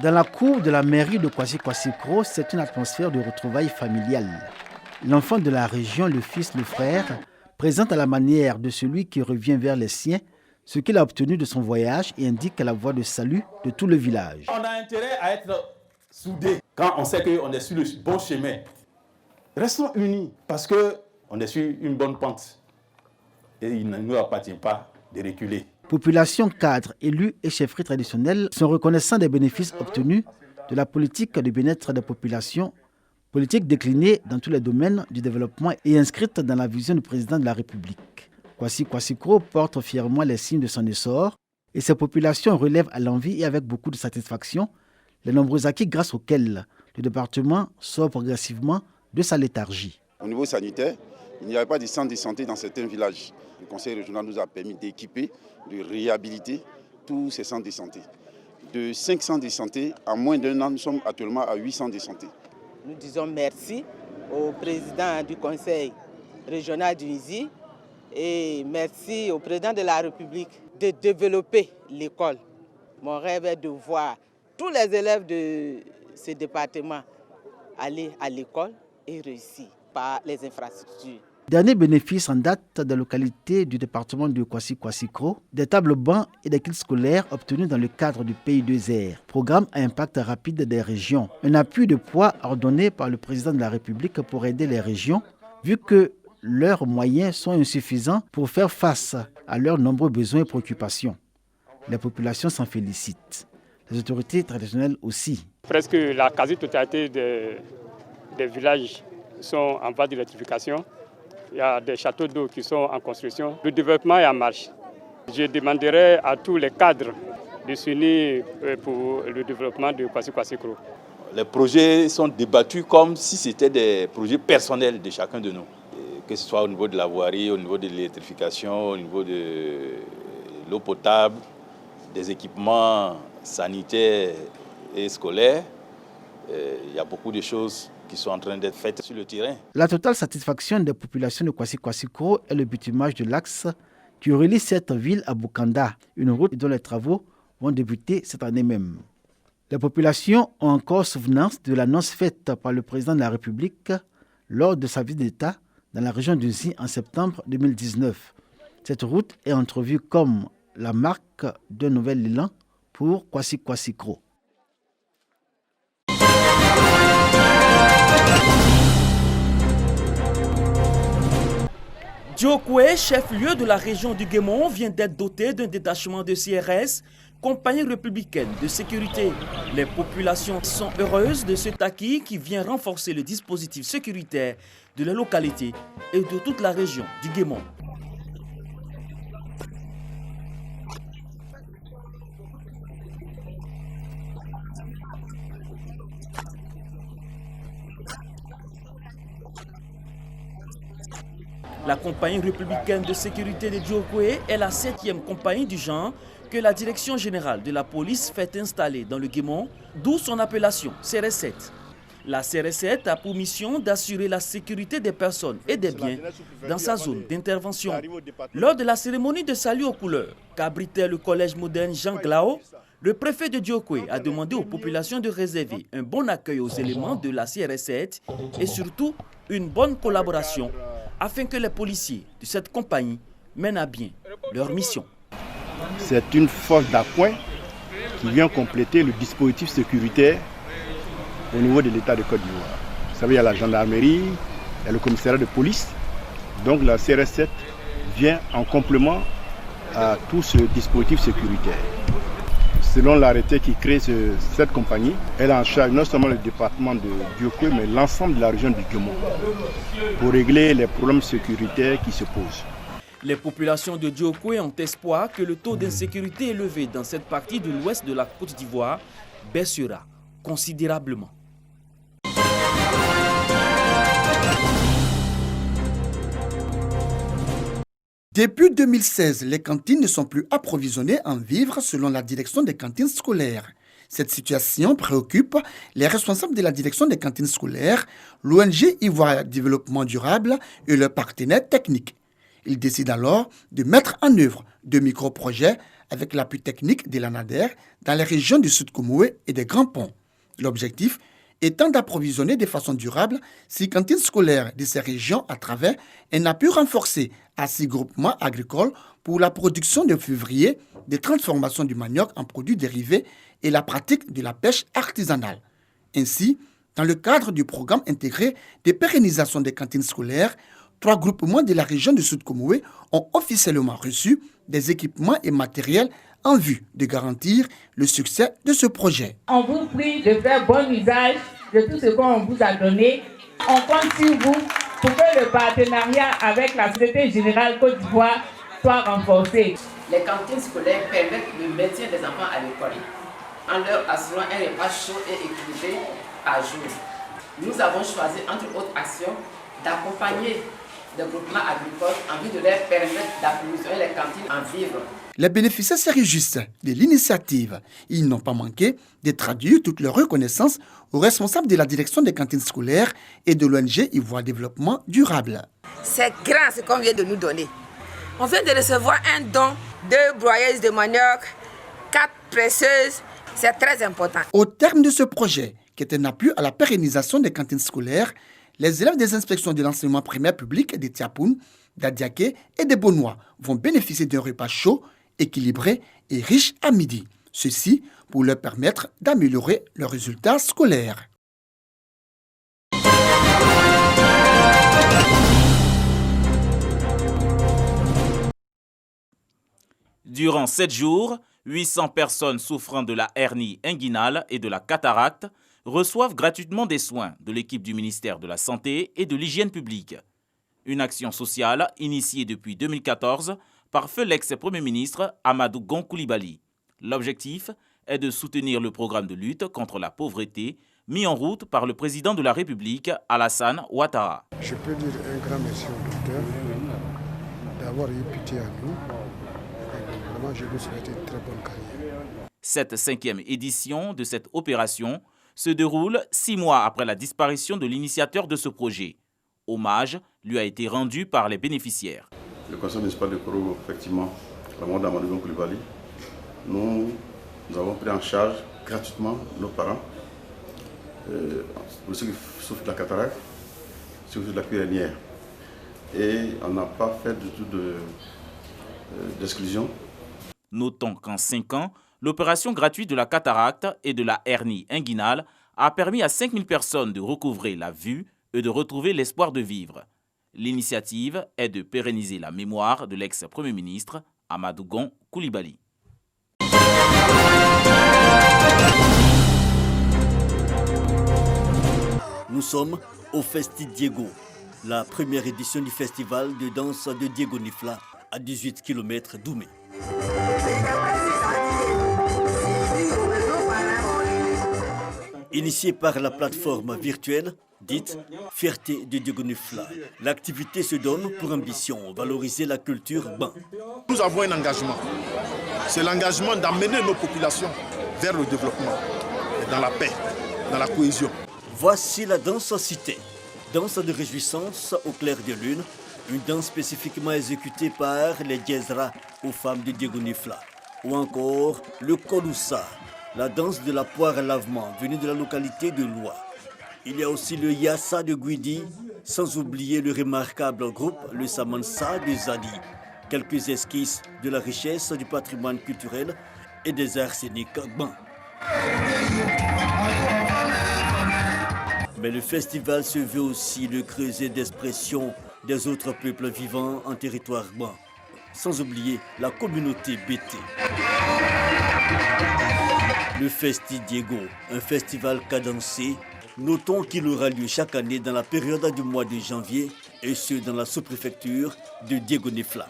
Dans la cour de la mairie de Kwasi-Kwasi-Kro, c'est une atmosphère de retrouvailles familiales. L'enfant de la région, le fils, le frère, présente à la manière de celui qui revient vers les siens ce qu'il a obtenu de son voyage et indique la voie de salut de tout le village. On a intérêt à être soudés quand on sait qu'on est sur le bon chemin. Restons unis parce qu'on est sur une bonne pente et il ne nous appartient pas de reculer. Population, cadres, élus et chefferies traditionnelles sont reconnaissants des bénéfices obtenus de la politique de bien-être des populations, politique déclinée dans tous les domaines du développement et inscrite dans la vision du président de la République. Kwasi-Kwasi-Kro porte fièrement les signes de son essor et ses populations relèvent à l'envi et avec beaucoup de satisfaction les nombreux acquis grâce auxquels le département sort progressivement de sa léthargie. Au niveau sanitaire, il n'y avait pas de centre de santé dans certains villages. Le conseil régional nous a permis d'équiper, de réhabiliter tous ces centres de santé. De 5 centres de santé, en moins d'un an, nous sommes actuellement à 8 centres de santé. Nous disons merci au président du conseil régional du Nizi et merci au président de la République de développer l'école. Mon rêve est de voir tous les élèves de ce département aller à l'école et réussir par les infrastructures. Dernier bénéfice en date de la localité du département de Kwasi-Kwasi-Kro, des tables bancs et des kits scolaires obtenus dans le cadre du Pays2R, programme à impact rapide des régions. Un appui de poids ordonné par le président de la République pour aider les régions, vu que leurs moyens sont insuffisants pour faire face à leurs nombreux besoins et préoccupations. Les populations s'en félicitent. Les autorités traditionnelles aussi. Presque la quasi-totalité des villages sont en voie d'électrification. Il y a des châteaux d'eau qui sont en construction. Le développement est en marche. Je demanderai à tous les cadres de s'unir pour le développement de Kwasi-Kwasi-Kro. Les projets sont débattus comme si c'était des projets personnels de chacun de nous. Que ce soit au niveau de la voirie, au niveau de l'électrification, au niveau de l'eau potable, des équipements sanitaires et scolaires. Il y a beaucoup de choses qui sont en train d'être faites sur le terrain. La totale satisfaction des populations de Kwasi-Kwasi-Kro est le bitumage de l'axe qui relie cette ville à Bukanda, une route dont les travaux vont débuter cette année même. Les populations ont encore souvenance de l'annonce faite par le président de la République lors de sa visite d'État dans la région du Zi en septembre 2019. Cette route est entrevue comme la marque d'un nouvel élan pour Kwasi-Kwasi-Kro. Diokwe, chef-lieu de la région du Guémon, vient d'être doté d'un détachement de CRS, compagnie républicaine de sécurité. Les populations sont heureuses de cet acquis qui vient renforcer le dispositif sécuritaire de la localité et de toute la région du Guémon. La compagnie républicaine de sécurité de Diokwe est la 7e compagnie du genre que la direction générale de la police fait installer dans le Guémon, d'où son appellation CRS7. La CRS7 a pour mission d'assurer la sécurité des personnes et des biens dans sa zone d'intervention. Lors de la cérémonie de salut aux couleurs qu'abritait le collège moderne Jean Glao, le préfet de Diokwe a demandé aux populations de réserver un bon accueil aux éléments de la CRS7 et surtout une bonne collaboration afin que les policiers de cette compagnie mènent à bien leur mission. C'est une force d'appoint qui vient compléter le dispositif sécuritaire au niveau de l'État de Côte d'Ivoire. Vous savez, il y a la gendarmerie, il y a le commissariat de police. Donc la CRS7 vient en complément à tout ce dispositif sécuritaire. Selon l'arrêté qui crée cette compagnie, elle a en charge non seulement le département de Diokwe, mais l'ensemble de la région du Guémon pour régler les problèmes sécuritaires qui se posent. Les populations de Diokwe ont espoir que le taux d'insécurité élevé dans cette partie de l'ouest de la Côte d'Ivoire baissera considérablement. Depuis 2016, les cantines ne sont plus approvisionnées en vivres selon la direction des cantines scolaires. Cette situation préoccupe les responsables de la direction des cantines scolaires, l'ONG Ivoire Développement Durable et leurs partenaires techniques. Ils décident alors de mettre en œuvre de micro-projets avec l'appui technique de l'ANADER dans les régions du Sud Comoé et des Grands Ponts. L'objectif étant d'approvisionner de façon durable ces cantines scolaires de ces régions à travers un appui renforcé à ces groupements agricoles pour la production de février, de transformation du manioc en produits dérivés et la pratique de la pêche artisanale. Ainsi, dans le cadre du programme intégré de pérennisation des cantines scolaires, 3 groupements de la région du Sud Comoé ont officiellement reçu des équipements et matériels en vue de garantir le succès de ce projet. On vous prie de faire bon usage de tout ce qu'on vous a donné. On compte sur vous pour que le partenariat avec la Société Générale Côte d'Ivoire soit renforcé. Les cantines scolaires permettent le maintien des enfants à l'école en leur assurant un repas chaud et équilibré par jour. Nous avons choisi, entre autres actions, d'accompagner des groupements agricoles en vue de leur permettre d'approvisionner les cantines en vivres. Les bénéficiaires se réjouissent de l'initiative. Ils n'ont pas manqué de traduire toute leur reconnaissance aux responsables de la direction des cantines scolaires et de l'ONG Ivoire Développement Durable. C'est grand ce qu'on vient de nous donner. On vient de recevoir un don de broyeuses de manioc, 4 presseuses. C'est très important. Au terme de ce projet, qui est un appui à la pérennisation des cantines scolaires, les élèves des inspections de l'enseignement primaire public de Tiapoun, d'Adiaké et de Bonois vont bénéficier d'un repas chaud, équilibré et riche à midi. Ceci pour leur permettre d'améliorer leurs résultats scolaires. Durant 7 jours, 800 personnes souffrant de la hernie inguinale et de la cataracte reçoivent gratuitement des soins de l'équipe du ministère de la Santé et de l'Hygiène publique. Une action sociale initiée depuis 2014 par feu l'ex-premier ministre Amadou Gon Coulibaly. L'objectif est de soutenir le programme de lutte contre la pauvreté mis en route par le président de la République, Alassane Ouattara. Je peux dire un grand merci au docteur d'avoir eu pitié à nous. Et vraiment, je lui souhaite une très bonne carrière. Cette 5e édition de cette opération se déroule 6 mois après la disparition de l'initiateur de ce projet. Hommage lui a été rendu par les bénéficiaires. Le conseil municipal de Koro, effectivement, la mort d'Amadou Gon Coulibaly, nous avons pris en charge gratuitement nos parents, pour ceux qui souffrent de la cataracte, ceux qui souffrent de la cuisse hernière. Et on n'a pas fait du tout d'exclusion. Notons qu'en 5 ans, l'opération gratuite de la cataracte et de la hernie inguinale a permis à 5000 personnes de recouvrer la vue et de retrouver l'espoir de vivre. L'initiative est de pérenniser la mémoire de l'ex-premier ministre Amadou Gon Coulibaly. Nous sommes au Festi Diego, la première édition du festival de danse de Diego Nifla à 18 km d'Oumé. Initiée par la plateforme virtuelle dite Fierté de Diego Nifla, l'activité se donne pour ambition valoriser la culture ban. Nous avons un engagement. C'est l'engagement d'amener nos populations vers le développement, dans la paix, dans la cohésion. Voici la danse cité, danse de réjouissance au clair de lune, une danse spécifiquement exécutée par les Djezra aux femmes de Diego Nifla, ou encore le Koloussa, la danse de la poire à lavement venue de la localité de Loua. Il y a aussi le Yassa de Guidi, sans oublier le remarquable groupe le Samansa de Zadi. Quelques esquisses de la richesse du patrimoine culturel et des arts scéniques ban. Mais le festival se veut aussi le creuset d'expression des autres peuples vivant en territoire ban, sans oublier la communauté BT. Le Festi Diego, un festival cadencé, notons qu'il aura lieu chaque année dans la période du mois de janvier et ce dans la sous-préfecture de Diego Nifla.